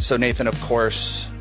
So Nathan, of course,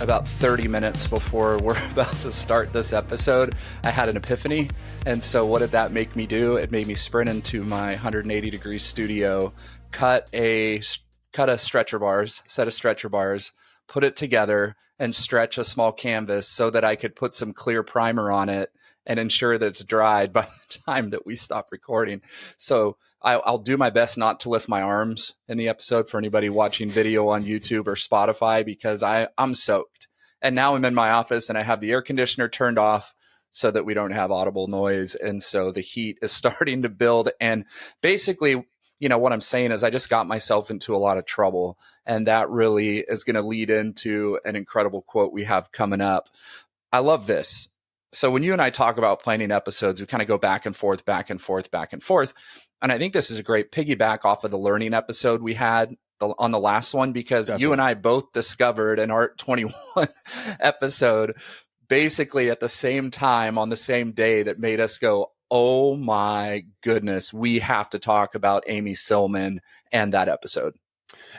about 30 minutes before we're about to start this episode, I had an epiphany. And so what did that make me do? It made me sprint into my 180-degree studio, cut a set of stretcher bars, put it together, and stretch a small canvas so that I could put some clear primer on it and ensure that it's dried by the time that we stop recording. So I'll do my best not to lift my arms in the episode for anybody watching video on YouTube or Spotify, because I'm soaked. And now I'm in my office and I have the air conditioner turned off so that we don't have audible noise. And so the heat is starting to build. And basically, what I'm saying is I just got myself into a lot of trouble. And that really is going to lead into an incredible quote we have coming up. I love this. So when you and I talk about planning episodes, we kind of go back and forth, back and forth, back and forth. And I think this is a great piggyback off of the learning episode we had on the last one, because Definitely. You and I both discovered an Art 21 episode basically at the same time on the same day that made us go, oh my goodness, we have to talk about Amy Sillman and that episode.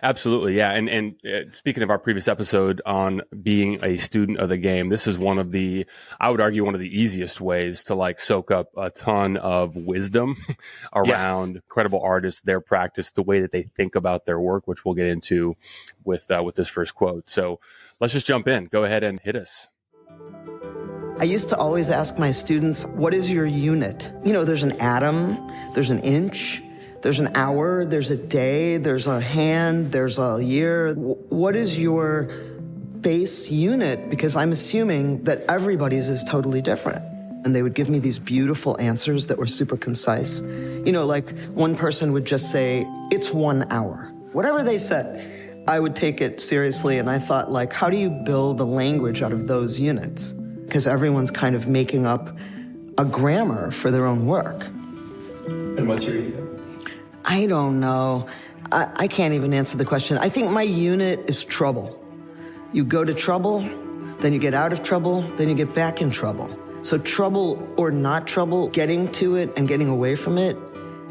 Absolutely. Yeah. And speaking of our previous episode on being a student of the game, this is I would argue one of the easiest ways to soak up a ton of wisdom around incredible artists, their practice, the way that they think about their work, which we'll get into with this first quote. So let's just jump in. Go ahead and hit us. I used to always ask my students, what is your unit? There's an atom, there's an inch, there's an hour, there's a day, there's a hand, there's a year. What is your base unit? Because I'm assuming that everybody's is totally different. And they would give me these beautiful answers that were super concise. One person would just say, it's 1 hour. Whatever they said, I would take it seriously. And I thought, how do you build a language out of those units? Because everyone's kind of making up a grammar for their own work. And what's your unit? I don't know. I can't even answer the question. I think my unit is trouble. You go to trouble, then you get out of trouble, then you get back in trouble. So trouble or not trouble, getting to it and getting away from it,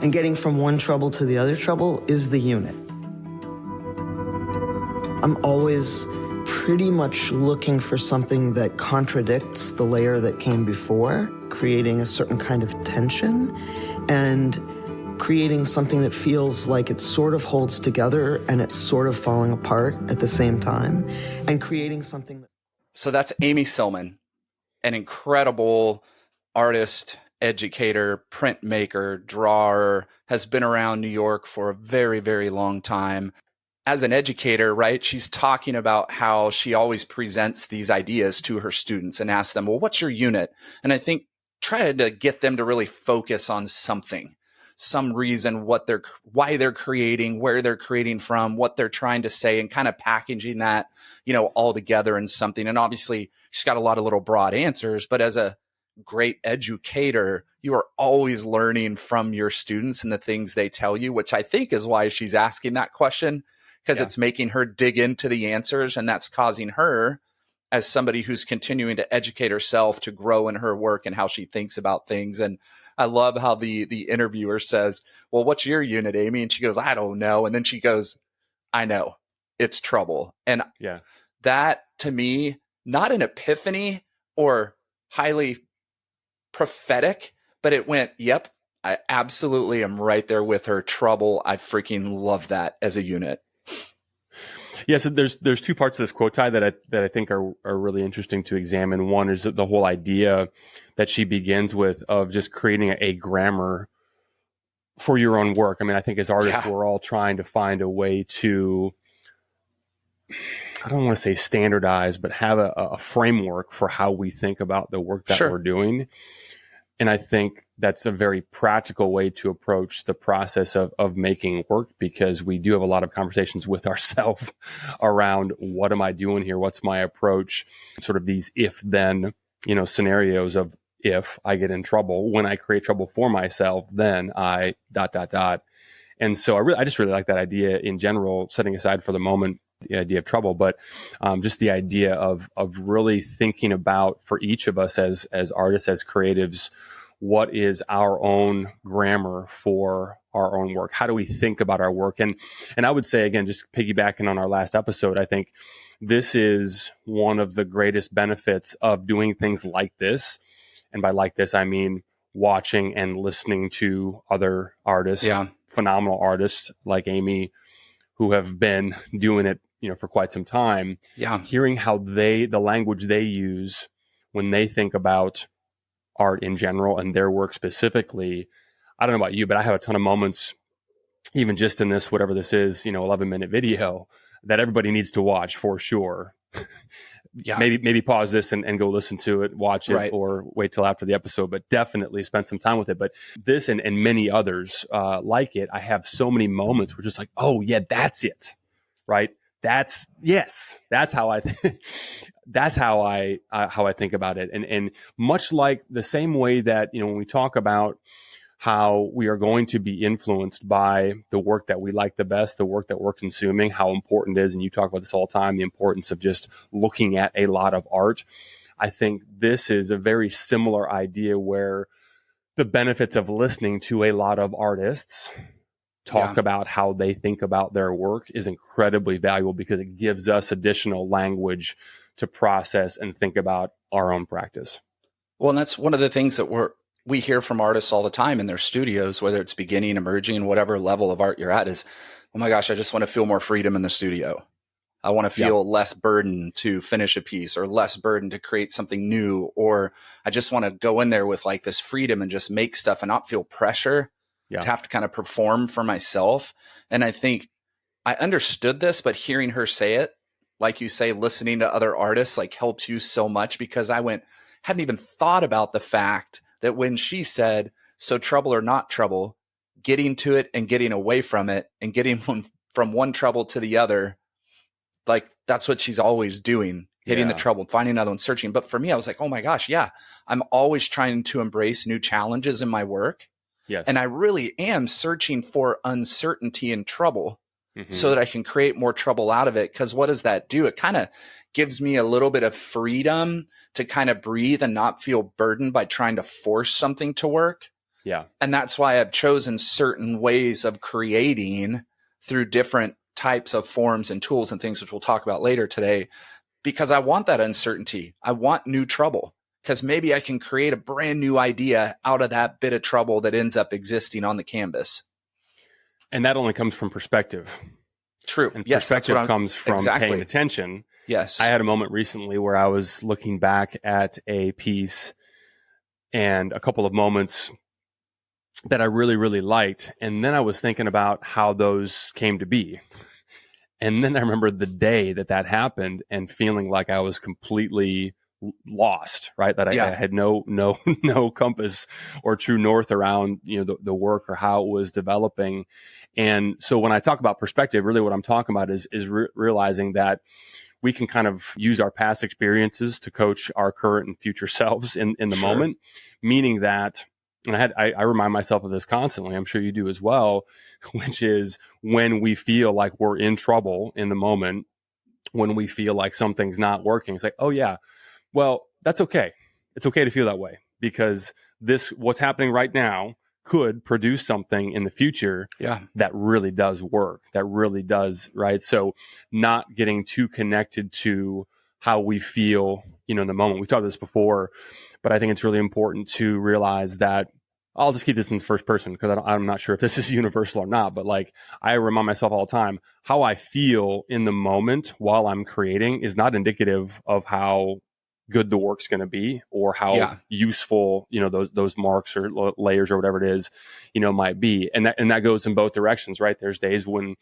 and getting from one trouble to the other trouble is the unit. I'm always pretty much looking for something that contradicts the layer that came before, creating a certain kind of tension, and creating something that feels like it sort of holds together and it's sort of falling apart at the same time, and creating something. So that's Amy Sillman, an incredible artist, educator, printmaker, drawer, has been around New York for a very, very long time. As an educator, right, she's talking about how she always presents these ideas to her students and asks them, well, what's your unit? And I think try to get them to really focus on something. Some reason, why they're creating, where they're creating from, what they're trying to say, and kind of packaging that, all together in something. And obviously she's got a lot of little broad answers, but as a great educator, you are always learning from your students and the things they tell you, which I think is why she's asking that question, because it's making her dig into the answers, and that's causing her, as somebody who's continuing to educate herself, to grow in her work and how she thinks about things. And I love how the interviewer says, well, what's your unit, Amy? And she goes, I don't know. And then she goes, I know, it's trouble. And that, to me, not an epiphany or highly prophetic, but it went, yep, I absolutely am right there with her. Trouble. I freaking love that as a unit. Yeah, so there's two parts of this quote, Ty, that I think are really interesting to examine. One is the whole idea that she begins with of just creating a grammar for your own work. I mean, I think as artists, we're all trying to find a way to, I don't want to say standardize, but have a framework for how we think about the work that we're doing. And I think that's a very practical way to approach the process of making work, because we do have a lot of conversations with ourselves around what am I doing here? What's my approach? Sort of these if-then, scenarios of, if I get in trouble, when I create trouble for myself, then I ... And so I just really like that idea in general, setting aside for the moment the idea of trouble, but just the idea of really thinking about, for each of us as artists, as creatives, what is our own grammar for our own work? How do we think about our work? And I would say, again, just piggybacking on our last episode, I think this is one of the greatest benefits of doing things like this. And by like this, I mean watching and listening to other artists, phenomenal artists like Amy, who have been doing it, for quite some time. Yeah. Hearing how the language they use when they think about art in general and their work specifically. I don't know about you, but I have a ton of moments, even just in this, whatever this is, 11-minute video that everybody needs to watch for sure. Yeah. Maybe pause this and go listen to it, watch it, Right. or wait till after the episode, but definitely spend some time with it. But this and many others like it, I have so many moments where just like, oh yeah, that's it. Right. That's how I that's how I think about it. And much like the same way that, when we talk about how we are going to be influenced by the work that we like the best, the work that we're consuming, how important it is. And you talk about this all the time, the importance of just looking at a lot of art. I think this is a very similar idea where the benefits of listening to a lot of artists talk about how they think about their work is incredibly valuable because it gives us additional language to process and think about our own practice. Well, and that's one of the things that we hear from artists all the time in their studios, whether it's beginning, emerging, whatever level of art you're at, is, oh my gosh, I just want to feel more freedom in the studio. I want to feel less burden to finish a piece or less burden to create something new. Or I just want to go in there with like this freedom and just make stuff and not feel pressure to have to kind of perform for myself. And I think I understood this, but hearing her say it, like you say, listening to other artists like helps you so much, because I hadn't even thought about the fact that when she said, so trouble or not trouble, getting to it and getting away from it and getting from one trouble to the other, like that's what she's always doing, hitting the trouble, finding another one, searching. But for me, I was like, oh my gosh, I'm always trying to embrace new challenges in my work. Yes. And I really am searching for uncertainty and trouble so that I can create more trouble out of it. Because what does that do? It kind of gives me a little bit of freedom to kind of breathe and not feel burdened by trying to force something to work. Yeah. And that's why I've chosen certain ways of creating through different types of forms and tools and things, which we'll talk about later today, because I want that uncertainty. I want new trouble, because maybe I can create a brand new idea out of that bit of trouble that ends up existing on the canvas. And that only comes from perspective. True. And yes, perspective comes from paying attention. Yes. I had a moment recently where I was looking back at a piece and a couple of moments that I really, really liked. And then I was thinking about how those came to be. And then I remember the day that happened and feeling like I was completely lost, right? That I had no compass or true north around, the work or how it was developing. And so when I talk about perspective, really what I'm talking about is realizing that we can kind of use our past experiences to coach our current and future selves in the moment, meaning that, and I remind myself of this constantly, I'm sure you do as well, which is when we feel like we're in trouble in the moment, when we feel like something's not working, it's like, oh yeah, well, that's okay. It's okay to feel that way, because what's happening right now could produce something in the future that really does work, that really does, right? So not getting too connected to how we feel, in the moment. We've talked about this before, but I think it's really important to realize that I'll just keep this in first person because I'm not sure if this is universal or not, but like I remind myself all the time, how I feel in the moment while I'm creating is not indicative of how good the work's going to be or how useful, those marks or layers or whatever it is, might be. And that goes in both directions, right? There's days when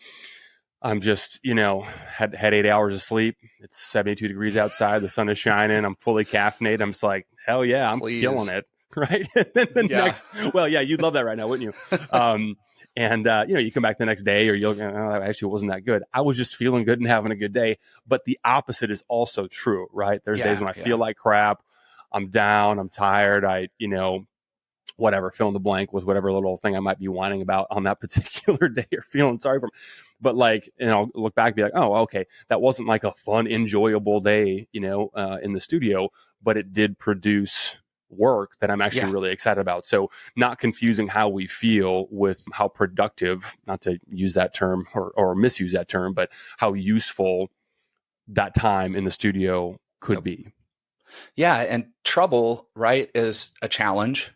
I'm just, had 8 hours of sleep. It's 72 degrees outside. The sun is shining. I'm fully caffeinated. I'm just like, hell yeah, I'm killing it. Right. And then the next, you'd love that right now, wouldn't you? You come back the next day or you'll actually wasn't that good. I was just feeling good and having a good day. But the opposite is also true, right? There's days when I feel like crap. I'm down. I'm tired. Whatever, fill in the blank with whatever little thing I might be whining about on that particular day or feeling sorry for me. But I'll look back and be like, oh, okay, that wasn't like a fun, enjoyable day, in the studio, but it did produce work that I'm actually Yeah. really excited about. So not confusing how we feel with how productive, not to use that term or misuse that term, but how useful that time in the studio could Yep. be. Yeah. And trouble, right, is a challenge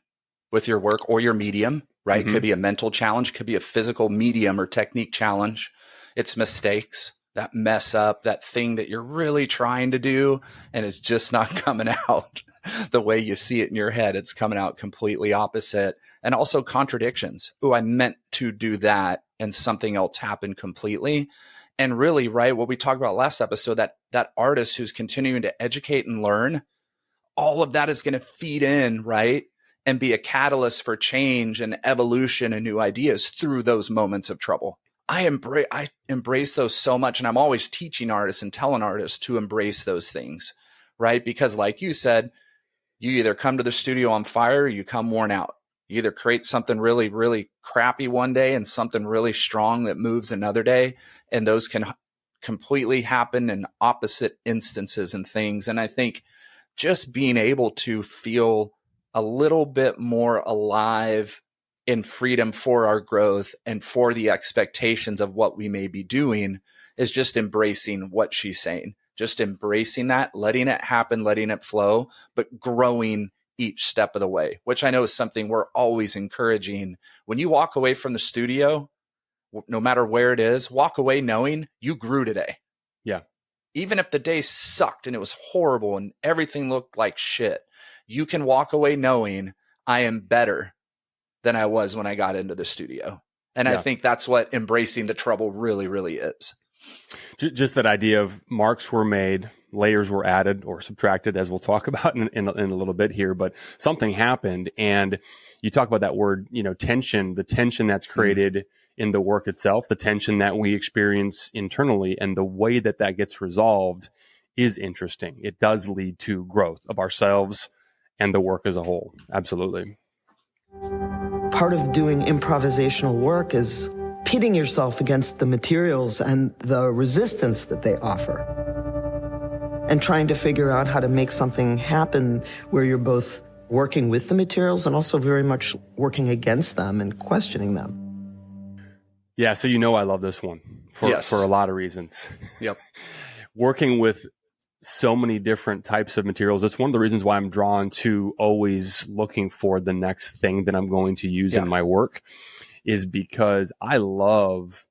with your work or your medium, right? Mhm. Could be a mental challenge, could be a physical medium or technique challenge. It's mistakes that mess up that thing that you're really trying to do and it's just not coming out the way you see it in your head. It's coming out completely opposite. And also contradictions. Oh, I meant to do that and something else happened completely. And really, right, what we talked about last episode, that artist who's continuing to educate and learn, all of that is going to feed in, right? And be a catalyst for change and evolution and new ideas through those moments of trouble. I embrace those so much. And I'm always teaching artists and telling artists to embrace those things, right? Because like you said, you either come to the studio on fire or you come worn out. You either create something really, really crappy one day and something really strong that moves another day. And those can completely happen in opposite instances and things. And I think just being able to feel a little bit more alive in freedom for our growth and for the expectations of what we may be doing is just embracing what she's saying, just embracing that, letting it happen, letting it flow, but growing each step of the way, which I know is something we're always encouraging. When you walk away from the studio, no matter where it is, walk away knowing you grew today. Yeah. Even if the day sucked and it was horrible and everything looked like shit, you can walk away knowing I am better than I was when I got into the studio. And I think that's what embracing the trouble really, really is. Just that idea of marks were made, layers were added or subtracted, as we'll talk about in a little bit here, but something happened. And you talk about that word, tension, the tension that's created in the work itself, the tension that we experience internally, and the way that that gets resolved is interesting. It does lead to growth of ourselves and the work as a whole. Absolutely. Part of doing improvisational work is pitting yourself against the materials and the resistance that they offer, and trying to figure out how to make something happen where you're both working with the materials and also very much working against them and questioning them. Yeah, so I love this one for a lot of reasons. Yep. Working with so many different types of materials. It's one of the reasons why I'm drawn to always looking for the next thing that I'm going to use in my work, is because I love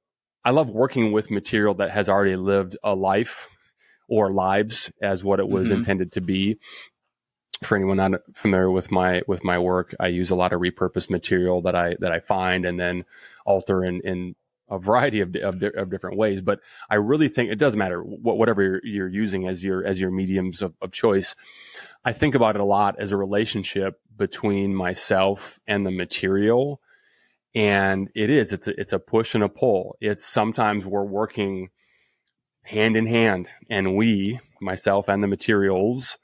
working with material that has already lived a life or lives as what it was intended to be. For anyone not familiar with my work, I use a lot of repurposed material that I find and then alter in a variety of different ways. But I really think it doesn't matter whatever you're using as your mediums of choice. I think about it a lot as a relationship between myself and the material. And it's a push and a pull. It's sometimes we're working hand in hand, and myself and the materials,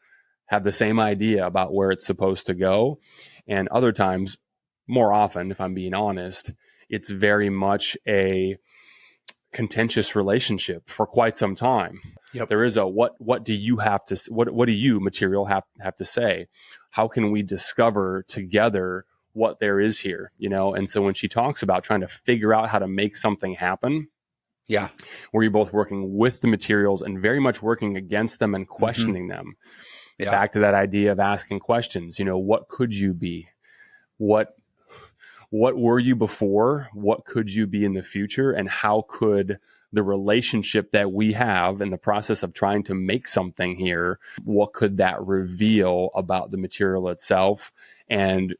have the same idea about where it's supposed to go. And other times, more often, if I'm being honest, it's very much a contentious relationship for quite some time. Yep. There is what do you have to, what do you material have to say? How can we discover together what there is here, And so when she talks about trying to figure out how to make something happen, where you're both working with the materials and very much working against them and questioning them. Yeah. Back to that idea of asking questions, what could you be? What were you before? What could you be in the future? And how could the relationship that we have in the process of trying to make something here, what could that reveal about the material itself and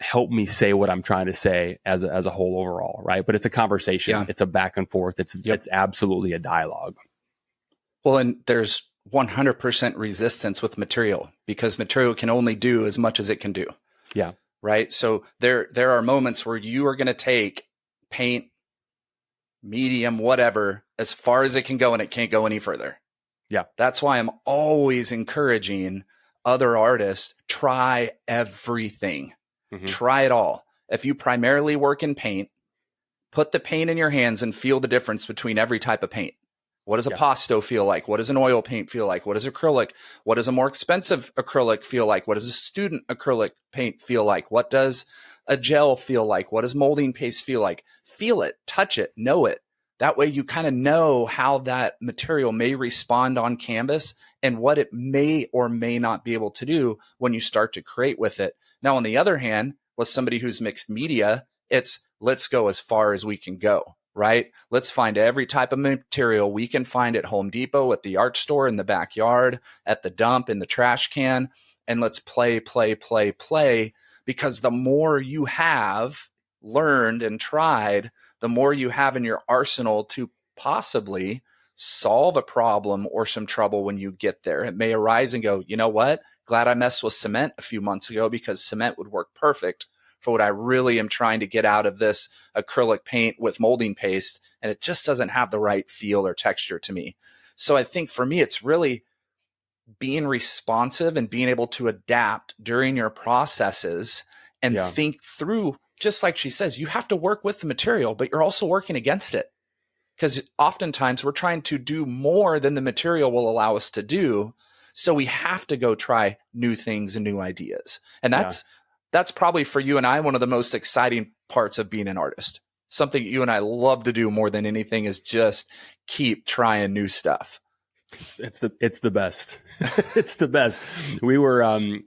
help me say what I'm trying to say as a whole overall, right? But it's a conversation. Yeah. It's a back and forth. It's absolutely a dialogue. Well, and there's 100% resistance with material because material can only do as much as it can do. Yeah. Right. So there are moments where you are going to take paint, medium, whatever, as far as it can go, and it can't go any further. Yeah. That's why I'm always encouraging other artists, try everything. Mm-hmm. Try it all. If you primarily work in paint, put the paint in your hands and feel the difference between every type of paint. What does a pasto feel like? What does an oil paint feel like? What does acrylic? What does a more expensive acrylic feel like? What does a student acrylic paint feel like? What does a gel feel like? What does molding paste feel like? Feel it, touch it, know it. That way you kind of know how that material may respond on canvas and what it may or may not be able to do when you start to create with it. Now, on the other hand, with somebody who's mixed media, it's let's go as far as we can go. Right? Let's find every type of material we can find at Home Depot, at the art store, in the backyard, at the dump, in the trash can, and let's play. Because the more you have learned and tried, the more you have in your arsenal to possibly solve a problem or some trouble when you get there. It may arise and go, you know what? Glad I messed with cement a few months ago because cement would work perfect for what I really am trying to get out of this acrylic paint with molding paste. And it just doesn't have the right feel or texture to me. So I think for me, it's really being responsive and being able to adapt during your processes and think through, just like she says, you have to work with the material, but you're also working against it. Because oftentimes we're trying to do more than the material will allow us to do. So we have to go try new things and new ideas. And that's probably for you and I one of the most exciting parts of being an artist. Something you and I love to do more than anything is just keep trying new stuff. It's the best. It's the best. We were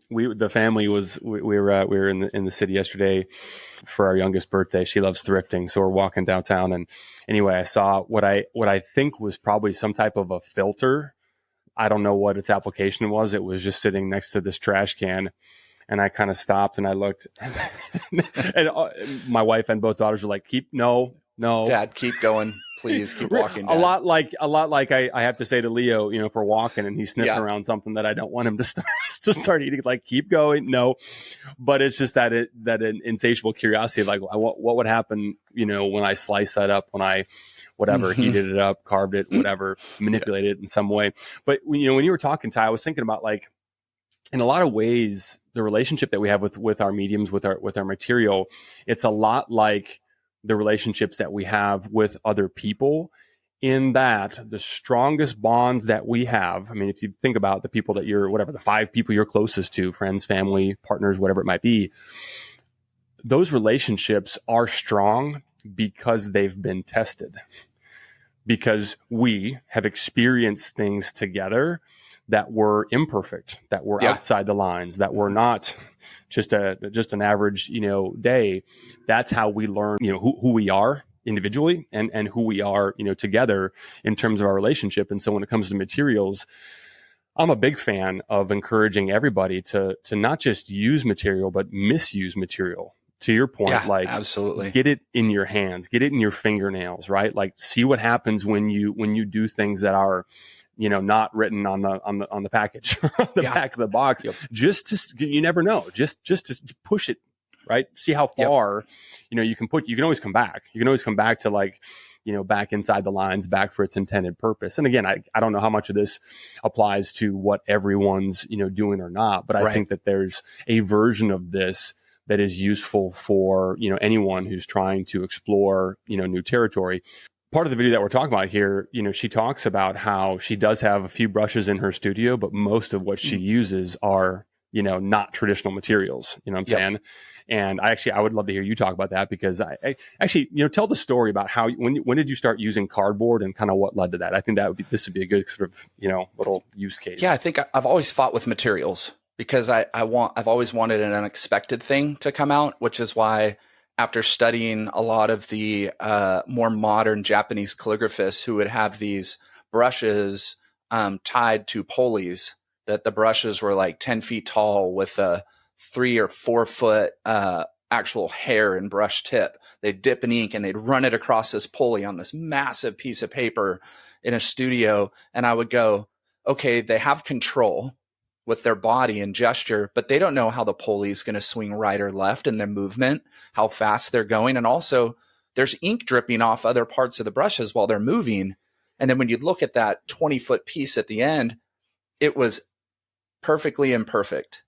the family was we were in the city yesterday for our youngest birthday. She loves thrifting, so we're walking downtown, and anyway, I saw what I think was probably some type of a filter. I don't know what its application was. It was just sitting next to this trash can. And I kind of stopped and I looked, and my wife and both daughters were like, no, Dad, keep going. Please keep walking. Dad. A lot like I have to say to Leo, if we're walking and he's sniffing around something that I don't want him to start eating, like, keep going. No, but it's just that an insatiable curiosity, like what would happen, when I slice that up, when I, whatever, heated it up, carved it, whatever, manipulated it in some way. But when you were talking, Ty, I was thinking about, like, in a lot of ways, the relationship that we have with our mediums, with our material, it's a lot like the relationships that we have with other people, in that the strongest bonds that we have, I mean, if you think about the people that the 5 people you're closest to, friends, family, partners, whatever it might be, those relationships are strong because they've been tested, because we have experienced things together that were imperfect, that were outside the lines, that were not just an average, day. That's how we learn, who we are individually and who we are, together in terms of our relationship. And so when it comes to materials, I'm a big fan of encouraging everybody to not just use material, but misuse material. To your point, absolutely, get it in your hands, get it in your fingernails, right? Like, see what happens when you do things that are, not written on the package, on the back of the box. Just to, you never know, just to push it, right? See how far, you can always come back. You can always come back to, like, back inside the lines, back for its intended purpose. And again, I don't know how much of this applies to what everyone's, doing or not, but I think that there's a version of this that is useful for, anyone who's trying to explore, new territory. Part of the video that we're talking about here, she talks about how she does have a few brushes in her studio, but most of what she uses are, not traditional materials. You know what I'm saying? And I would love to hear you talk about that, because I actually, tell the story about how, when did you start using cardboard and kind of what led to that? I think this would be a good sort of, little use case. Yeah, I think I've always fought with materials, because I've always wanted an unexpected thing to come out, which is why, after studying a lot of the more modern Japanese calligraphists who would have these brushes tied to pulleys, that the brushes were like 10 feet tall with a 3 or 4 foot actual hair and brush tip. They'd dip in ink and they'd run it across this pulley on this massive piece of paper in a studio. And I would go, okay, they have control with their body and gesture, but they don't know how the pulley is going to swing right or left in their movement, how fast they're going. And also there's ink dripping off other parts of the brushes while they're moving. And then when you look at that 20-foot piece at the end, it was perfectly imperfect.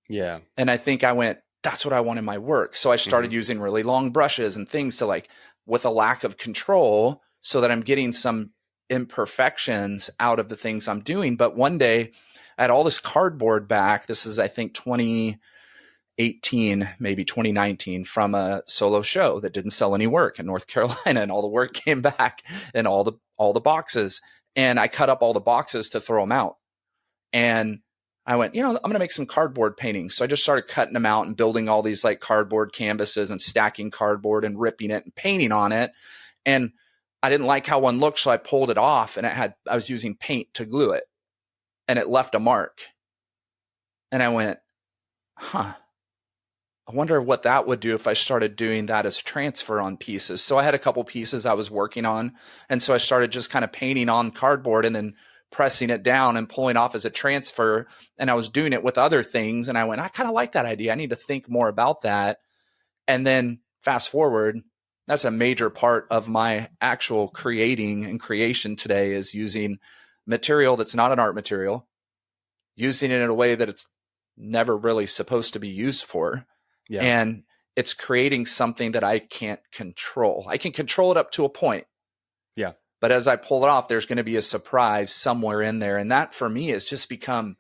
Yeah. And I think I went, that's what I want in my work. So I started using really long brushes and things to, like, with a lack of control, so that I'm getting some imperfections out of the things I'm doing. But one day I had all this cardboard back. This is, I think, 2018, maybe 2019, from a solo show that didn't sell any work in North Carolina, and all the work came back in all the boxes. And I cut up all the boxes to throw them out. And I went, I'm going to make some cardboard paintings. So I just started cutting them out and building all these like cardboard canvases and stacking cardboard and ripping it and painting on it. And I didn't like how one looked, so I pulled it off, and I was using paint to glue it, and it left a mark. And I went, I wonder what that would do if I started doing that as transfer on pieces. So I had a couple pieces I was working on. And so I started just kind of painting on cardboard and then pressing it down and pulling off as a transfer. And I was doing it with other things. And I went, I kind of like that idea. I need to think more about that. And then fast forward, that's a major part of my actual creating and creation today, is using material that's not an art material, using it in a way that it's never really supposed to be used for. Yeah. And it's creating something that I can't control. I can control it up to a point. Yeah. But as I pull it off, there's going to be a surprise somewhere in there. And that for me has just become,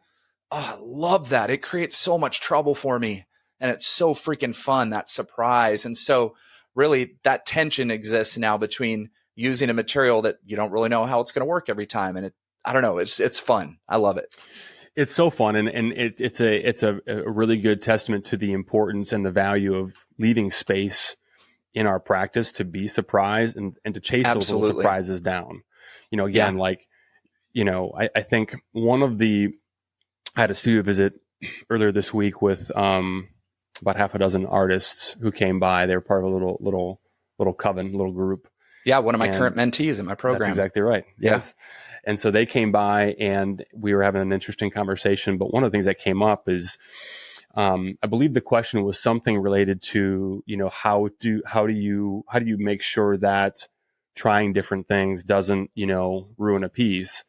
I love that. It creates so much trouble for me. And it's so freaking fun, that surprise. And so really that tension exists now between using a material that you don't really know how it's going to work every time. And I don't know, it's fun. I love it. It's so fun, and it's a really good testament to the importance and the value of leaving space in our practice to be surprised and to chase those little surprises down. Again, I think I had a studio visit earlier this week with about half a dozen artists who came by. They were part of a little coven, little group. Yeah, one of my current mentees in my program. That's exactly right. Yes. Yeah. And so they came by and we were having an interesting conversation. But one of the things that came up is, I believe the question was something related to, how do you make sure that trying different things doesn't, ruin a piece?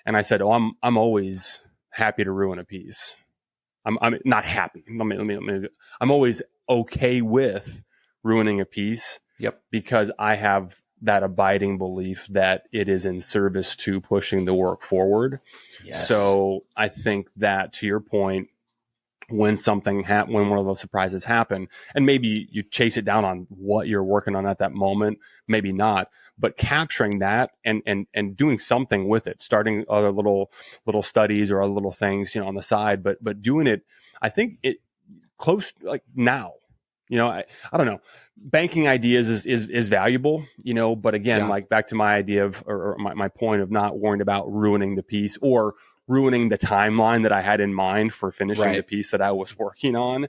And I said, I'm always happy to ruin a piece. I'm not happy. I'm always okay with ruining a piece. Yep. Because I have that abiding belief that it is in service to pushing the work forward. Yes. So I think that, to your point, when when one of those surprises happen, and maybe you chase it down on what you're working on at that moment, maybe not, but capturing that and doing something with it, starting other little studies or other little things, on the side, but doing it, I think it close, like now, I don't know. Banking ideas is valuable, but again, like back to my idea of, or my point of not worrying about ruining the piece or ruining the timeline that I had in mind for finishing the piece that I was working on.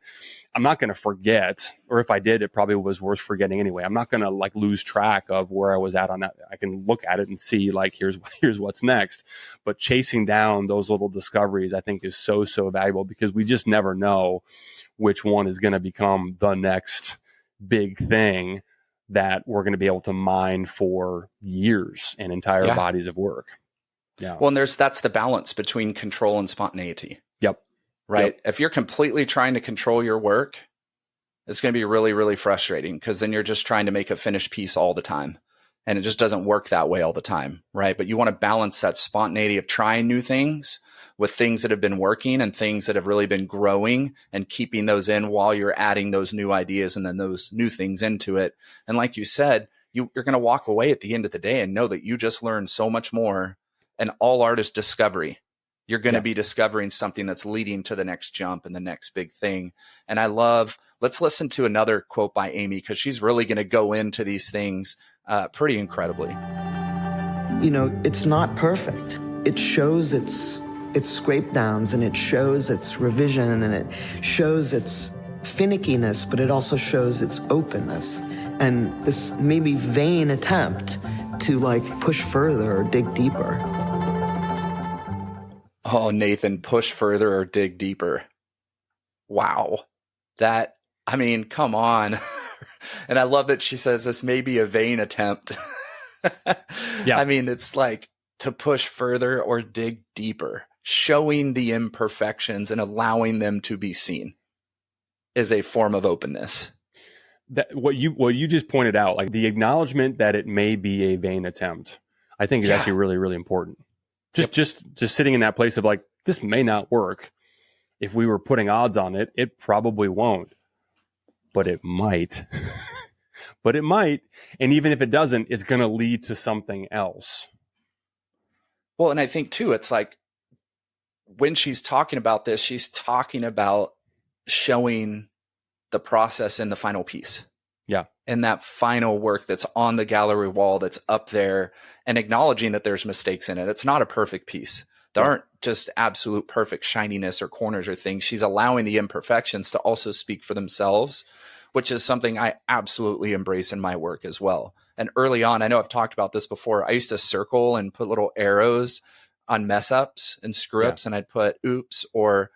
I'm not going to forget, or if I did, it probably was worth forgetting anyway. I'm not going to lose track of where I was at on that. I can look at it and see here's what's next. But chasing down those little discoveries, I think, is so valuable, because we just never know which one is going to become the next big thing that we're going to be able to mine for years and entire bodies of work. Yeah. Well, and that's the balance between control and spontaneity. Yep. Right. Yep. If you're completely trying to control your work, it's going to be really, really frustrating, because then you're just trying to make a finished piece all the time. And it just doesn't work that way all the time. Right. But you want to balance that spontaneity of trying new things with things that have been working and things that have really been growing, and keeping those in while you're adding those new ideas and then those new things into it. And like you said, you're going to walk away at the end of the day and know that you just learned so much more. And all art is discovery. You're going to be discovering something that's leading to the next jump and the next big thing. And let's listen to another quote by Amy, because she's really going to go into these things pretty incredibly. It's not perfect. It shows its scrape downs, and it shows its revision, and it shows its finickiness, but it also shows its openness. And this maybe vain attempt to push further or dig deeper. Oh, Nathan, push further or dig deeper. Wow. Come on. And I love that she says this may be a vain attempt. Yeah. It's to push further or dig deeper. Showing the imperfections and allowing them to be seen is a form of openness. That what you just pointed out, the acknowledgement that it may be a vain attempt, I think is actually really, really important. Just sitting in that place of like, this may not work. If we were putting odds on it, it probably won't, but it might. But it might. And even if it doesn't, it's going to lead to something else. Well, and I think too, it's like when she's talking about this, she's talking about showing the process in the final piece. Yeah. And that final work that's on the gallery wall, that's up there, and acknowledging that there's mistakes in it. It's not a perfect piece. There aren't just absolute perfect shininess or corners or things. She's allowing the imperfections to also speak for themselves, which is something I absolutely embrace in my work as well. And early on, I know I've talked about this before, I used to circle and put little arrows on mess ups and screw ups, and I'd put oops or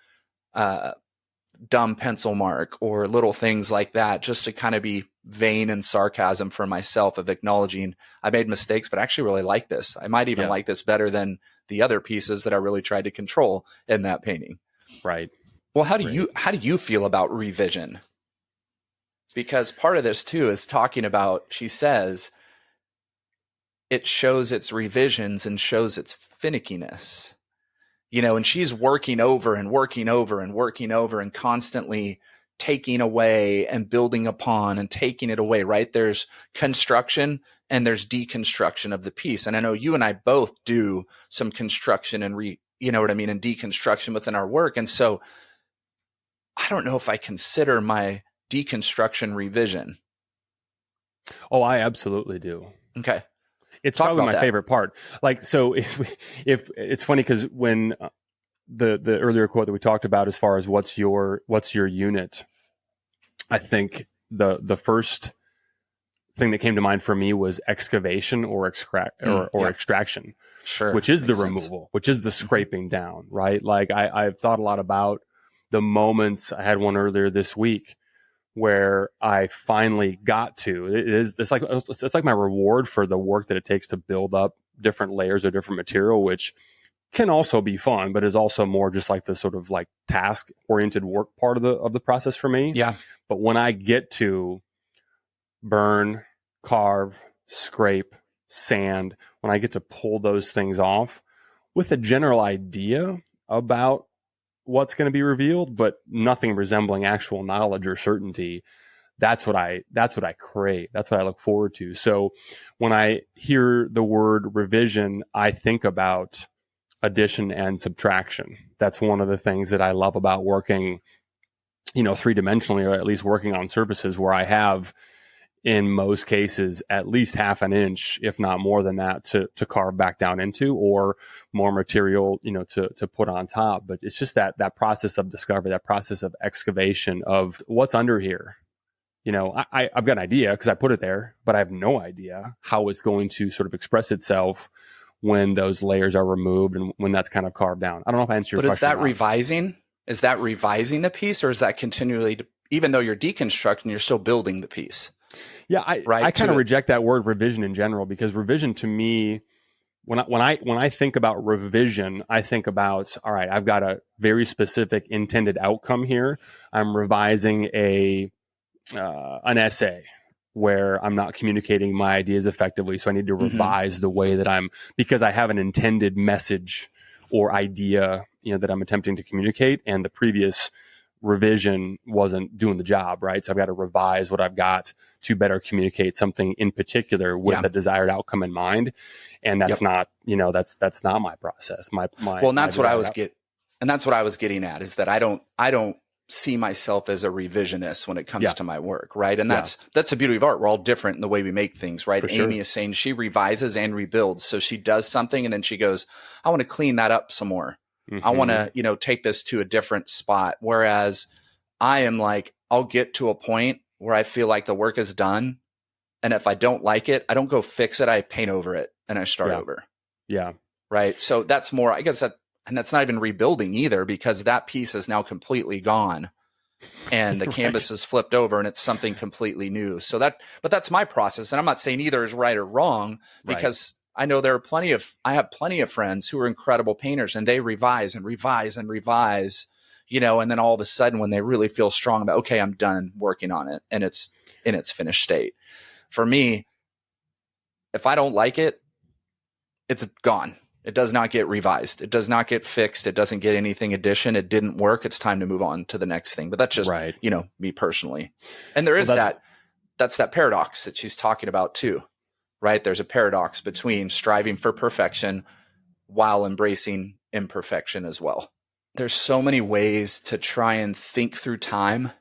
dumb pencil mark or little things like that, just to kind of be vain and sarcasm for myself of acknowledging I made mistakes, but I actually really like this. I might even like this better than the other pieces that I really tried to control in that painting. Right. Well, how do you feel about revision? Because part of this too is talking about, she says, it shows its revisions and shows its finickiness, you know, and she's working over and working over and working over and constantly taking away and building upon and taking it away, right? There's construction and there's deconstruction of the piece. And I know you and I both do some construction and you know what I mean, and deconstruction within our work. And so I don't know if I consider my deconstruction revision. Oh, I absolutely do. Okay. It's probably my favorite part. Like, so if it's funny because when the earlier quote that we talked about, as far as what's your unit, I think the first thing that came to mind for me was excavation or extraction, sure, which is the sense. Removal, which is the scraping down, right? Like I've thought a lot about the moments. I had one earlier this week where I finally got to. It's like my reward for the work that it takes to build up different layers of different material, which can also be fun, but is also more just like the sort of like task oriented work part of the process for me. Yeah. But when I get to burn, carve, scrape, sand, when I get to pull those things off with a general idea about what's going to be revealed, but nothing resembling actual knowledge or certainty, that's what I crave. That's what I look forward to. So when I hear the word revision, I think about addition and subtraction. That's one of the things that I love about working, you know, three-dimensionally, or at least working on surfaces where I have, in most cases, at least half an inch, if not more than that, to carve back down into, or more material, you know, to put on top. But it's just that process of discovery, that process of excavation of what's under here. You know, I've got an idea because I put it there, but I have no idea how it's going to sort of express itself when those layers are removed and when that's kind of carved down. I don't know if I answered your question. But is that revising? Is that revising the piece, or is that continually, even though you're deconstructing, you're still building the piece? Yeah, I kind of reject that word revision in general, because revision to me, when I think about revision, I think about, all right, I've got a very specific intended outcome here. I'm revising an essay where I'm not communicating my ideas effectively, so I need to revise the way that because I have an intended message or idea, you know, that I'm attempting to communicate, and the previous revision wasn't doing the job, right? So I've got to revise what I've got to better communicate something in particular with a desired outcome in mind. And that's not, you know, that's not my process. And that's what I was getting at, is that I don't see myself as a revisionist when it comes to my work, right? And that's the beauty of art. We're all different in the way we make things, right? For Amy sure. is saying she revises and rebuilds. So she does something and then she goes, I want to clean that up some more. I want to, you know, take this to a different spot. Whereas I am like, I'll get to a point where I feel like the work is done. And if I don't like it, I don't go fix it. I paint over it and I start over. Yeah. Right. So that's more, I guess and that's not even rebuilding either, because that piece is now completely gone and the canvas is flipped over and it's something completely new. So but that's my process. And I'm not saying either is right or wrong, because I know I have plenty of friends who are incredible painters, and they revise and revise and revise, you know, and then all of a sudden when they really feel strong about, okay, I'm done working on it and it's in its finished state. For me, if I don't like it, it's gone. It does not get revised. It does not get fixed. It doesn't get anything addition. It didn't work. It's time to move on to the next thing. But that's just, Right. Me personally. And there is that's that paradox that she's talking about too, right? There's a paradox between striving for perfection while embracing imperfection as well. There's so many ways to try and think through time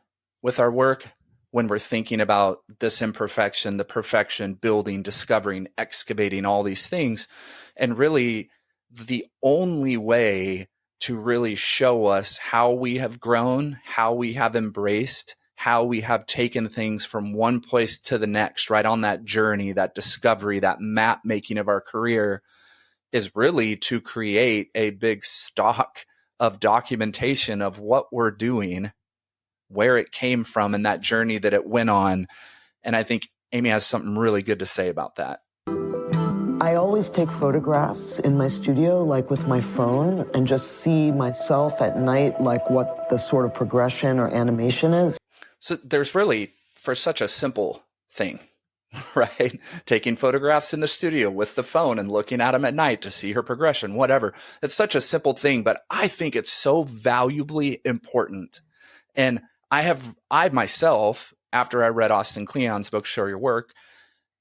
with our work when we're thinking about this imperfection, the perfection, building, discovering, excavating, all these things. And really, the only way to really show us how we have grown, how we have embraced, how we have taken things from one place to the next, right on that journey, that discovery, that map making of our career, is really to create a big stock of documentation of what we're doing, where it came from, and that journey that it went on. And I think Amy has something really good to say about that. I always take photographs in my studio, like with my phone, and just see myself at night, like what the sort of progression or animation is. So there's really, for such a simple thing, right? Taking photographs in the studio with the phone and looking at them at night to see her progression, whatever. It's such a simple thing, but I think it's so valuably important. And I myself, after I read Austin Kleon's book, Show Your Work,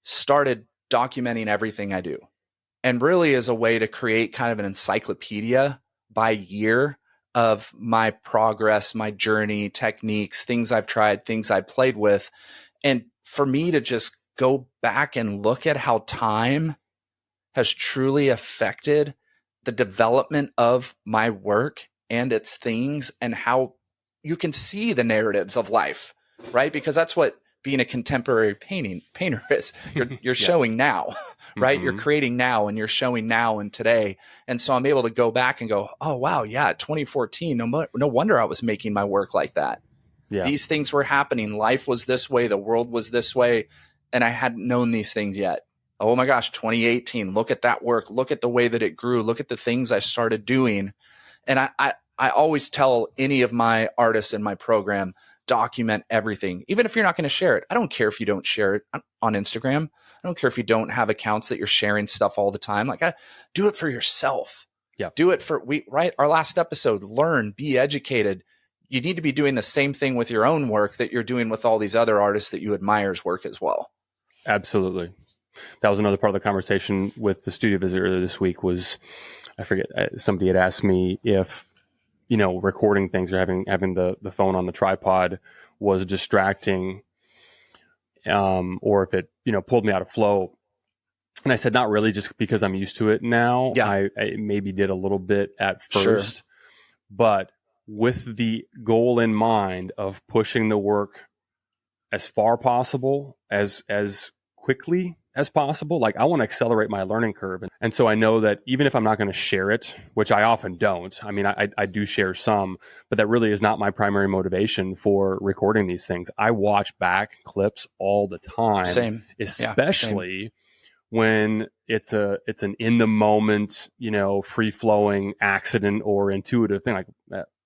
started documenting everything I do. And really as a way to create kind of an encyclopedia by year of my progress, my journey, techniques, things I've tried, things I played with. And for me to just go back and look at how time has truly affected the development of my work and its things, and how you can see the narratives of life, right? Because that's what being a contemporary painter is. You're showing now, right? Mm-hmm. You're creating now, and you're showing now and today. And so I'm able to go back and go, oh, wow, yeah, 2014, no wonder I was making my work like that. Yeah. These things were happening. Life was this way. The world was this way. And I hadn't known these things yet. Oh my gosh, 2018, look at that work. Look at the way that it grew. Look at the things I started doing. And I always tell any of my artists in my program, document everything, even if you're not going to share it. I don't care if you don't share it on Instagram. I don't care if you don't have accounts that you're sharing stuff all the time. Like, do it for yourself. Yeah. Do it for right. Our last episode, learn, be educated. You need to be doing the same thing with your own work that you're doing with all these other artists that you admire's work as well. Absolutely. That was another part of the conversation with the studio visitor earlier this week. Was, I forget, somebody had asked me if, recording things or having the phone on the tripod was distracting, or if it, pulled me out of flow. And I said, not really, just because I'm used to it now. Yeah. I maybe did a little bit at first, sure, but with the goal in mind of pushing the work as far possible, as quickly as possible. Like, I want to accelerate my learning curve. And so I know that even if I'm not going to share it, which I often don't, I mean, I do share some, but that really is not my primary motivation for recording these things. I watch back clips all the time. Same. Especially same. When it's an in the moment, free flowing accident or intuitive thing, like,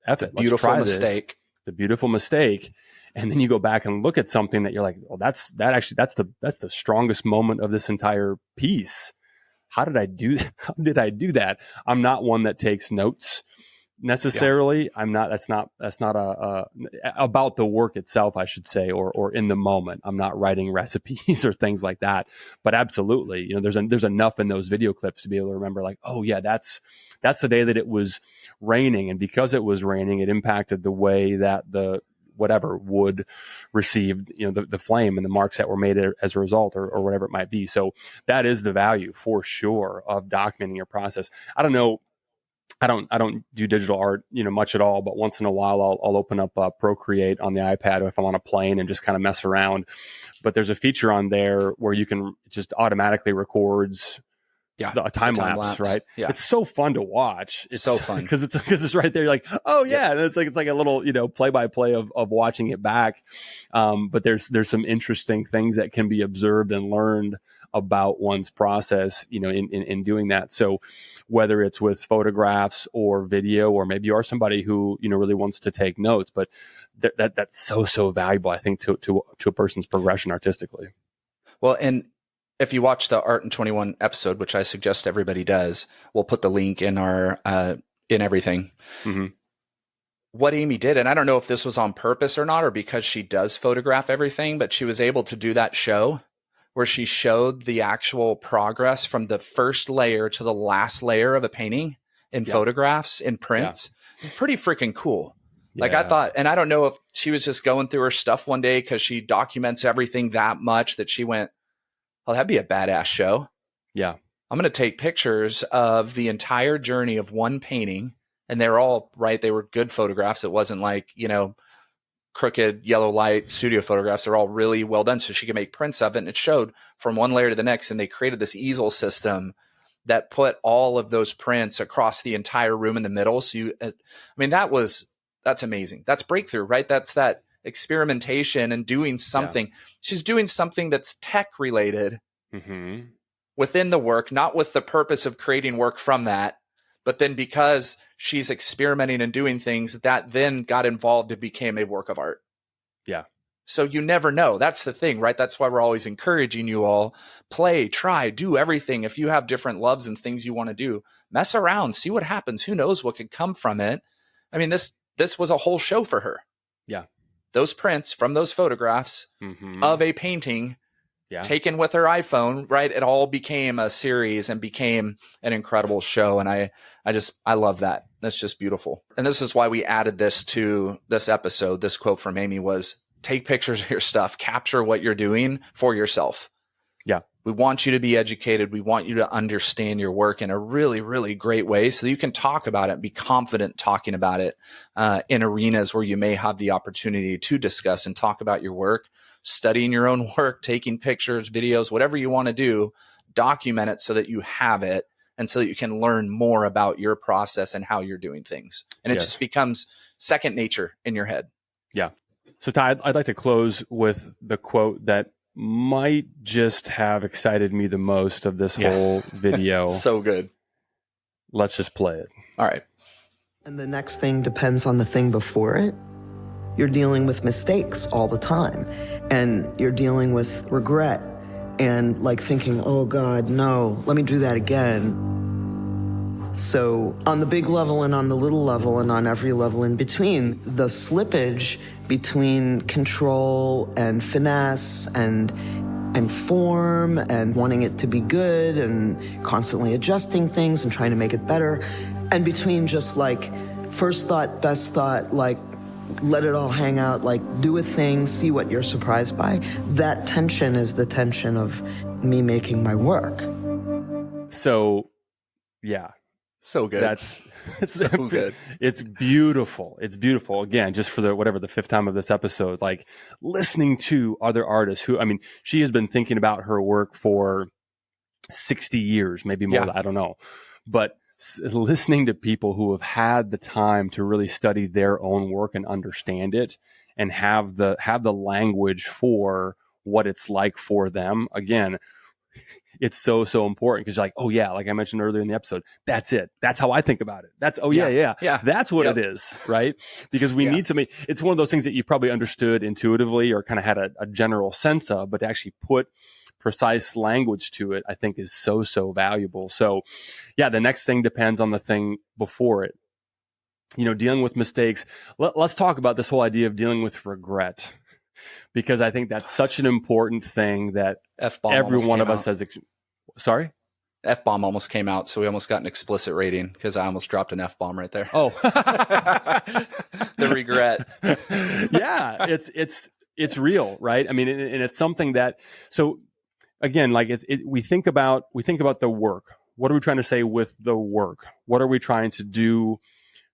F it, let's try mistake. The beautiful mistake. And then you go back and look at something that you're like, well, that's the strongest moment of this entire piece. How did I do that? I'm not one that takes notes necessarily. Yeah. That's not about the work itself, I should say, or in the moment. I'm not writing recipes or things like that, but absolutely, there's enough in those video clips to be able to remember, like, oh yeah, that's the day that it was raining. And because it was raining, it impacted the way that the whatever wood received, the flame and the marks that were made as a result, or whatever it might be. So that is the value for sure of documenting your process. I don't know. I don't do digital art, much at all, but once in a while I'll open up Procreate on the iPad if I'm on a plane and just kind of mess around. But there's a feature on there where you can just automatically records a time lapse, right? Yeah. It's so fun to watch. It's so fun because it's right there. You're like, oh yeah. And it's like a little, play by play of watching it back. But there's some interesting things that can be observed and learned about one's process, in doing that. So whether it's with photographs or video, or maybe you are somebody who, really wants to take notes, but that's so valuable, I think, to a person's progression artistically. Well, and if you watch the Art in 21 episode, which I suggest everybody does, we'll put the link in our in everything. Mm-hmm. What Amy did, and I don't know if this was on purpose or not, or because she does photograph everything, but she was able to do that show where she showed the actual progress from the first layer to the last layer of a painting in photographs, in prints. It's pretty freaking cool. Like I thought, and I don't know if she was just going through her stuff one day because she documents everything that much that she went, oh, that'd be a badass show. Yeah. I'm going to take pictures of the entire journey of one painting. And they're all right. They were good photographs. It wasn't like, crooked yellow light studio photographs. They're all really well done. So she could make prints of it. And it showed from one layer to the next. And they created this easel system that put all of those prints across the entire room in the middle. So that's amazing. That's breakthrough, right? That's that experimentation and doing something. Yeah. She's doing something that's tech related within the work, not with the purpose of creating work from that. But then because she's experimenting and doing things, that then got involved and became a work of art. Yeah. So you never know. That's the thing, right? That's why we're always encouraging you all. Play, try, do everything. If you have different loves and things you want to do, mess around, see what happens. Who knows what could come from it? I mean, this was a whole show for her. Yeah. Those prints from those photographs of a painting taken with her iPhone, right? It all became a series and became an incredible show. And I love that. That's just beautiful. And this is why we added this to this episode. This quote from Amy was, take pictures of your stuff, capture what you're doing for yourself. Yeah. We want you to be educated. We want you to understand your work in a really, really great way so you can talk about it, be confident talking about it in arenas where you may have the opportunity to discuss and talk about your work, studying your own work, taking pictures, videos, whatever you want to do, document it so that you have it and so that you can learn more about your process and how you're doing things. And it just becomes second nature in your head. Yeah. So Ty, I'd like to close with the quote that might just have excited me the most of this whole video. So good. Let's just play it. All right. And the next thing depends on the thing before it. You're dealing with mistakes all the time. And you're dealing with regret and like thinking, oh God, no, let me do that again. So on the big level and on the little level and on every level in between, the slippage between control and finesse and form and wanting it to be good and constantly adjusting things and trying to make it better, and between just like first thought, best thought, like let it all hang out, like do a thing, see what you're surprised by. That tension is the tension of me making my work. So, yeah. So good. That's so good. It's beautiful. It's beautiful. Again, just for the fifth time of this episode, like listening to other artists who, I mean, she has been thinking about her work for 60 years, maybe more. I don't know. But listening to people who have had the time to really study their own work and understand it and have the language for what it's like for them. Again, it's so important because like, oh yeah, like I mentioned earlier in the episode, that's it. That's how I think about it. That's, yeah. That's what it is, right? Because we need somebody, it's one of those things that you probably understood intuitively or kind of had a general sense of, but to actually put precise language to it, I think is so valuable. So yeah, the next thing depends on the thing before it. Dealing with mistakes. Let's talk about this whole idea of dealing with regret, because I think that's such an important thing that every one of us has. Sorry? F-bomb almost came out, so we almost got an explicit rating because I almost dropped an F-bomb right there. Oh. The regret. Yeah, it's real, right? I mean, and it's something that, so again, like we think about the work. What are we trying to say with the work? What are we trying to do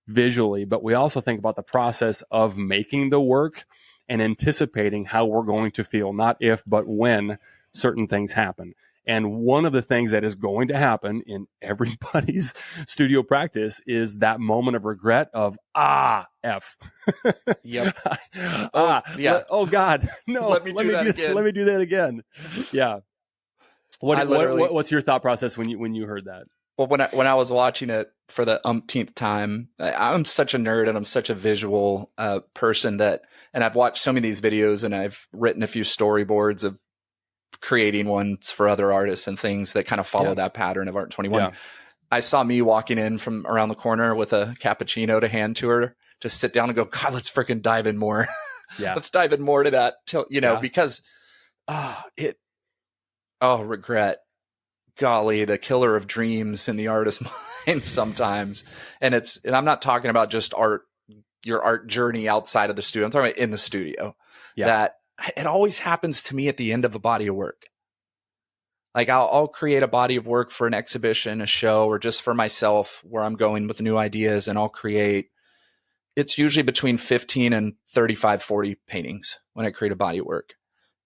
visually? But we also think about the process of making the work and anticipating how we're going to feel, not if, but when certain things happen. And one of the things that is going to happen in everybody's studio practice is that moment of regret of, F. Yep. Oh God, no, let me do that again. Yeah. What's your thought process when you heard that? Well, when I was watching it for the umpteenth time, I'm such a nerd and I'm such a visual person and I've watched so many of these videos and I've written a few storyboards of creating ones for other artists and things that kind of follow that pattern of Art 21. Yeah. I saw me walking in from around the corner with a cappuccino to hand to her, to sit down and go, God, let's freaking dive in more. Yeah. Let's dive in more to that, because regret, golly, the killer of dreams in the artist's mind sometimes. And I'm not talking about just art, your art journey outside of the studio. I'm talking about in the studio. Yeah. That it always happens to me at the end of a body of work. Like I'll create a body of work for an exhibition, a show, or just for myself where I'm going with new ideas, and I'll create, it's usually between 15 and 35, 40 paintings when I create a body of work.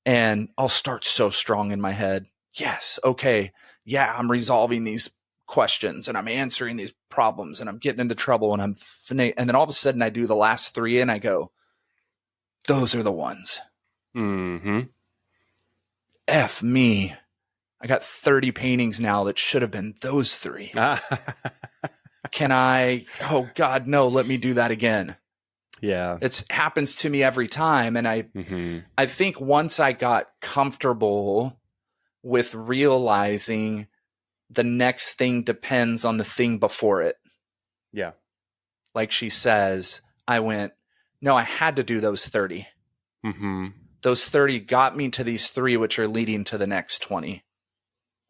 And I'll start so strong in my head. Yes. Okay. Yeah. I'm resolving these questions and I'm answering these problems and I'm getting into trouble and and then all of a sudden I do the last 3 and I go, those are the ones. Mm-hmm. F me. I got 30 paintings now that should have been those 3. Can I? Oh God, no, let me do that again. Yeah. It happens to me every time. And I think once I got comfortable with realizing the next thing depends on the thing before it. Yeah. Like she says, I went, no, I had to do those 30. Mm-hmm. Those 30 got me to these 3, which are leading to the next 20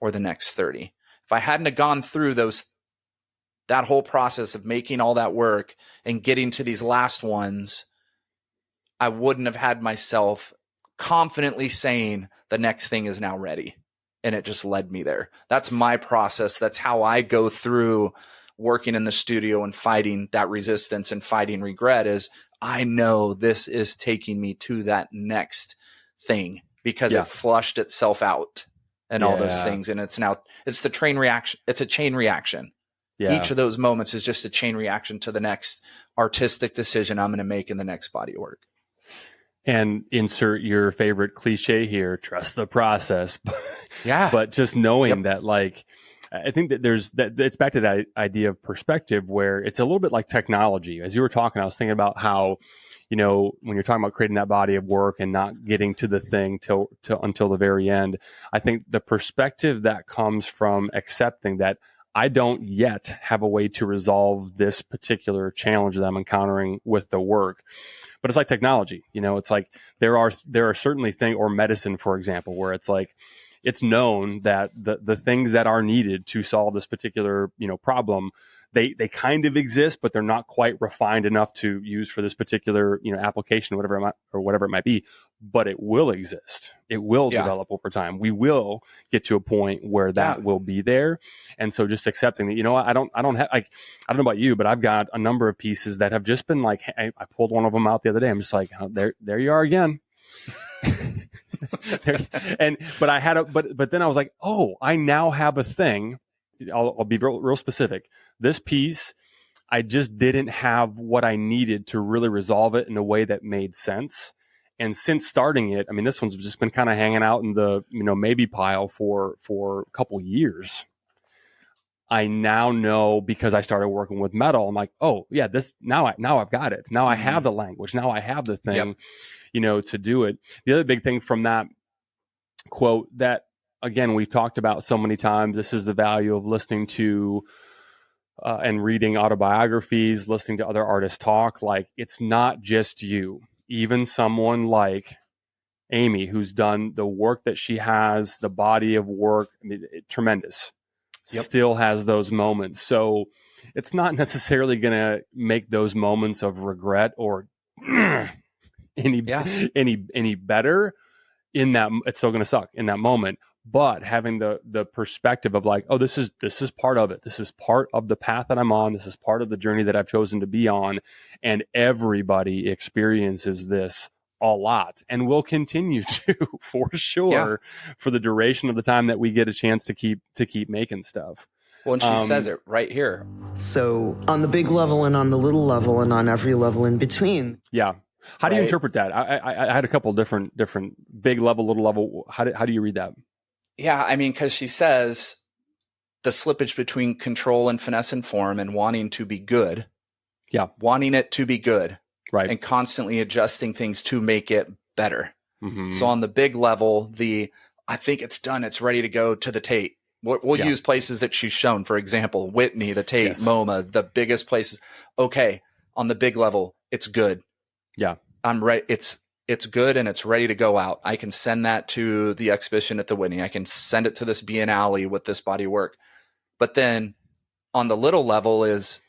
or the next 30. If I hadn't have gone through that whole process of making all that work and getting to these last ones, I wouldn't have had myself confidently saying the next thing is now ready. And it just led me there. That's my process. That's how I go through working in the studio and fighting that resistance and fighting regret. Is I know this is taking me to that next thing because it flushed itself out and all those things. And it's the train reaction. It's a chain reaction. Yeah. Each of those moments is just a chain reaction to the next artistic decision I'm going to make in the next body of work. And insert your favorite cliche here, trust the process. Yeah. But just knowing that, like, I think that it's back to that idea of perspective where it's a little bit like technology. As you were talking, I was thinking about how, when you're talking about creating that body of work and not getting to the thing until the very end, I think the perspective that comes from accepting that I don't yet have a way to resolve this particular challenge that I'm encountering with the work. But it's like technology, it's like there are certainly things, or medicine, for example, where it's like, it's known that the things that are needed to solve this particular, problem, they kind of exist, but they're not quite refined enough to use for this particular, application, whatever it might be, but it will exist. It will develop over time. We will get to a point where that will be there. And so just accepting that, I don't have, like, I don't know about you, but I've got a number of pieces that have just been like, I pulled one of them out the other day. I'm just like, oh, there you are again. But then I was like, oh, I now have a thing. I'll be real specific. This piece, I just didn't have what I needed to really resolve it in a way that made sense. And since starting it, I mean, this one's just been kind of hanging out in the, maybe pile for a couple years. I now know, because I started working with metal, I'm like, oh yeah, now I've got it. Now I have the language. Now I have the thing, to do it. The other big thing from that quote that, again, we've talked about so many times, this is the value of listening to and reading autobiographies, listening to other artists talk. Like, it's not just you. Even someone like Amy, who's done the work that she has, the body of work, I mean, tremendous, still has those moments. So it's not necessarily going to make those moments of regret or any better in that. It's still going to suck in that moment. But having the perspective of like, oh, this is part of it. This is part of the path that I'm on. This is part of the journey that I've chosen to be on. And everybody experiences this a lot and will continue to, for sure, for the duration of the time that we get a chance to keep making stuff. Well, and she says it right here. So on the big level and on the little level and on every level in between. Yeah. How do you interpret that? I had a couple different big level, little level. How do you read that? Yeah, I mean, because she says the slippage between control and finesse and form and wanting to be good. Yeah. Wanting it to be good. Right. And constantly adjusting things to make it better. Mm-hmm. So on the big level, I think it's done. It's ready to go to the Tate. We'll use places that she's shown. For example, Whitney, the Tate, MoMA, the biggest places. Okay, on the big level, it's good. Yeah. I'm right. It's good and it's ready to go out. I can send that to the exhibition at the Whitney. I can send it to this Biennale with this body of work. But then on the little level is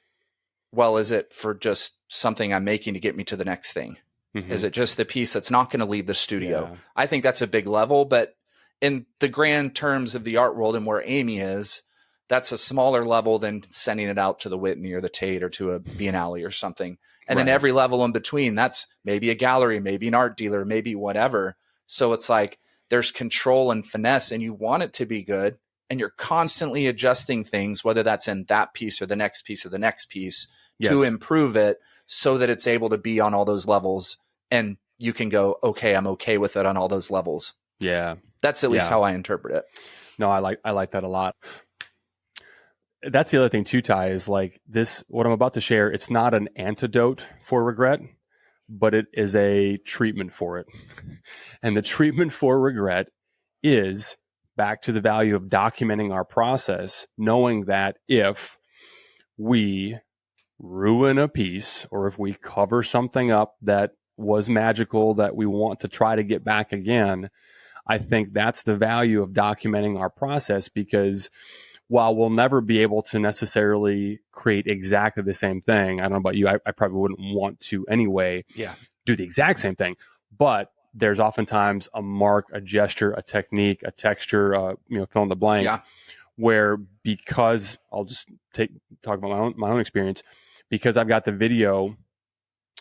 it for just something I'm making to get me to the next thing? Mm-hmm. Is it just the piece that's not going to leave the studio? Yeah. I think that's a big level, but in the grand terms of the art world and where Amy is, that's a smaller level than sending it out to the Whitney or the Tate or to a Biennale or something. And then every level in between, that's maybe a gallery, maybe an art dealer, maybe whatever. So it's like there's control and finesse and you want it to be good and you're constantly adjusting things, whether that's in that piece or the next piece or the next piece to improve it so that it's able to be on all those levels and you can go, okay, I'm okay with it on all those levels. Yeah. That's at least how I interpret it. No, I like that a lot. That's the other thing too, Ty, is like this, what I'm about to share, it's not an antidote for regret, but it is a treatment for it. And the treatment for regret is back to the value of documenting our process, knowing that if we ruin a piece or if we cover something up that was magical that we want to try to get back again, I think that's the value of documenting our process, because while we'll never be able to necessarily create exactly the same thing, I don't know about you, I probably wouldn't want to anyway do the exact same thing, but there's oftentimes a mark, a gesture, a technique, a texture, fill in the blank, where because I'll just talk about my own experience, because I've got the video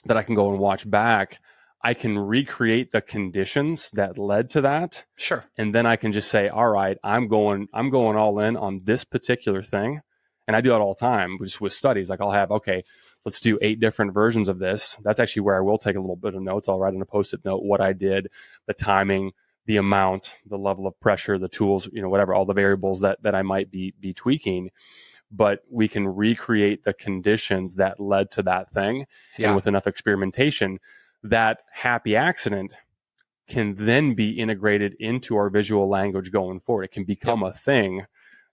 that I can go and watch back, I can recreate the conditions that led to that. Sure. And then I can just say, all right, I'm going all in on this particular thing. And I do it all the time just with studies. Like I'll have, okay, let's do 8 different versions of this. That's actually where I will take a little bit of notes. I'll write in a Post-it note what I did, the timing, the amount, the level of pressure, the tools, whatever, all the variables that I might be tweaking. But we can recreate the conditions that led to that thing. Yeah. And with enough experimentation, that happy accident can then be integrated into our visual language going forward. It can become a thing,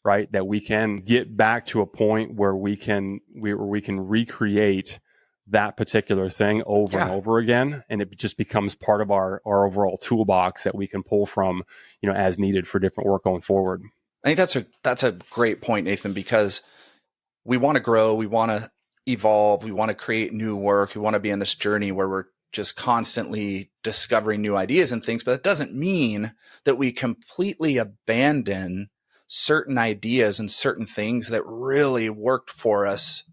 right? That we can get back to a point where we can recreate that particular thing over and over again. And it just becomes part of our overall toolbox that we can pull from, as needed for different work going forward. I think that's a great point, Nathan, because we want to grow, we want to evolve, we want to create new work, we want to be on this journey where we're just constantly discovering new ideas and things, but it doesn't mean that we completely abandon certain ideas and certain things that really worked for us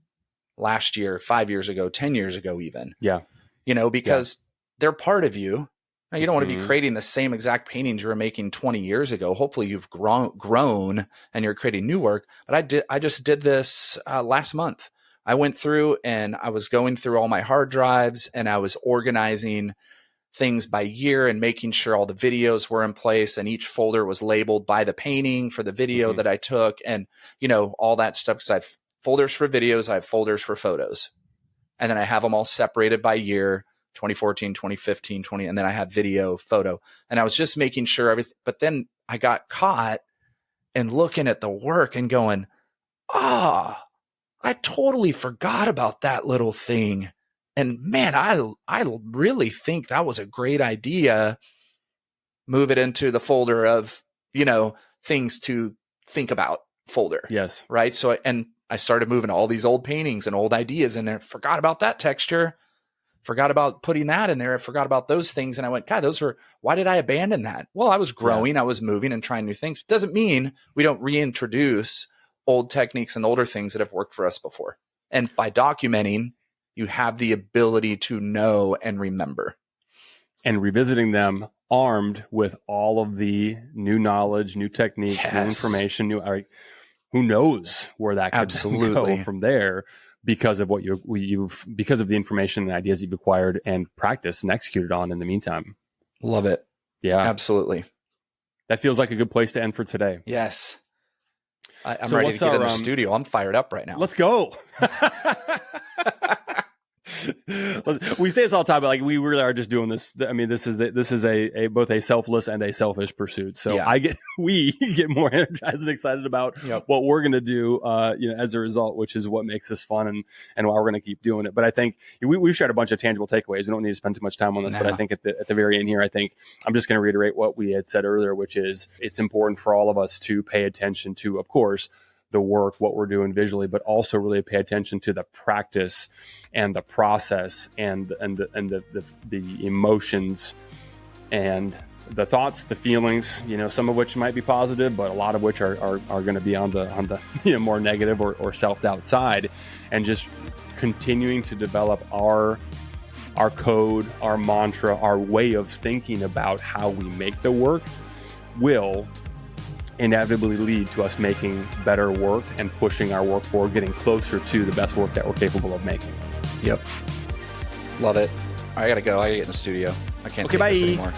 last year, 5 years ago, 10 years ago, even. Yeah. Because they're part of you. Now, you don't want to be creating the same exact paintings you were making 20 years ago. Hopefully you've grown and you're creating new work. But I just did this last month. I went through and I was going through all my hard drives and I was organizing things by year and making sure all the videos were in place and each folder was labeled by the painting for the video that I took and, all that stuff. Because I have folders for videos, I have folders for photos. And then I have them all separated by year, 2014, 2015, and then I have video, photo. And I was just making sure everything, but then I got caught and looking at the work and going, I totally forgot about that little thing. And man, I really think that was a great idea. Move it into the folder of, things to think about folder. Yes. Right. So, and I started moving all these old paintings and old ideas in there. Forgot about that texture. Forgot about putting that in there. I forgot about those things. And I went, God, why did I abandon that? Well, I was growing, I was moving and trying new things. It doesn't mean we don't reintroduce old techniques and older things that have worked for us before. And by documenting, you have the ability to know and remember. And revisiting them armed with all of the new knowledge, new techniques, new information, who knows where that could go from there because of what because of the information and ideas you've acquired and practiced and executed on in the meantime. Love it. Yeah, absolutely. That feels like a good place to end for today. Yes. I'm ready to get in the studio. I'm fired up right now. Let's go. We say this all the time, but like we really are just doing this. I mean, this is a both a selfless and a selfish pursuit. So we get more energized and excited about what we're going to do, as a result, which is what makes this fun and why we're going to keep doing it. But I think we've shared a bunch of tangible takeaways. We don't need to spend too much time on this, but I think at the very end here, I think I'm just going to reiterate what we had said earlier, which is it's important for all of us to pay attention to, of course, the work, what we're doing visually, but also really pay attention to the practice and the process and the emotions and the thoughts, the feelings, some of which might be positive, but a lot of which are going to be on the more negative or self-doubt side, and just continuing to develop our code, our mantra, our way of thinking about how we make the work will inevitably lead to us making better work and pushing our work forward, getting closer to the best work that we're capable of making. Yep. Love it. I gotta go. I gotta get in the studio. I can't take this anymore.